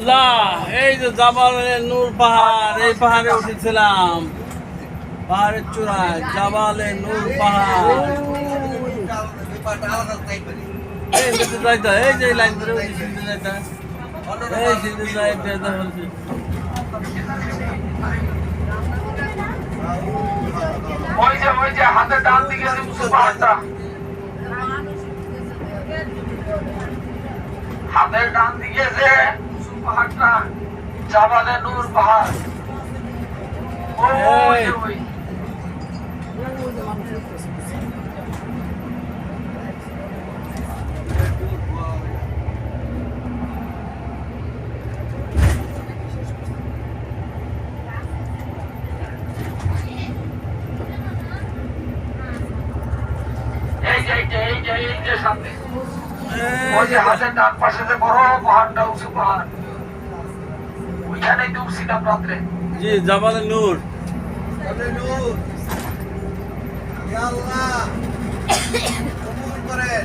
লা এই যে জাবালে নূর পাহাড়, এই পাহাড়ে উঠেছিলাম, পাহাড়ের চূড়ায় জাবালে নূর পাহাড়। এই যে যাইতে, এই যে লাইন ধরে ওই সিঁড়িতে যাইতে, এই সিঁড়িতে যাইতে বলছি। ওই যে হাতের ডান দিকে যে উঁচু পাহাড়টা, হাতের ডান দিকে যে উঁচু পাহাড়টা জাবালে নূর পাহাড়। ওই এই যে সামনে ওই যে হাতের ডান পাশে যে বড় পাহাড়টা, উঁচু পাহাড়, ওইখানে ডুবছিলাম রাত্রে। জি জাবালে নূর। আল্লাহ কবুল করেন।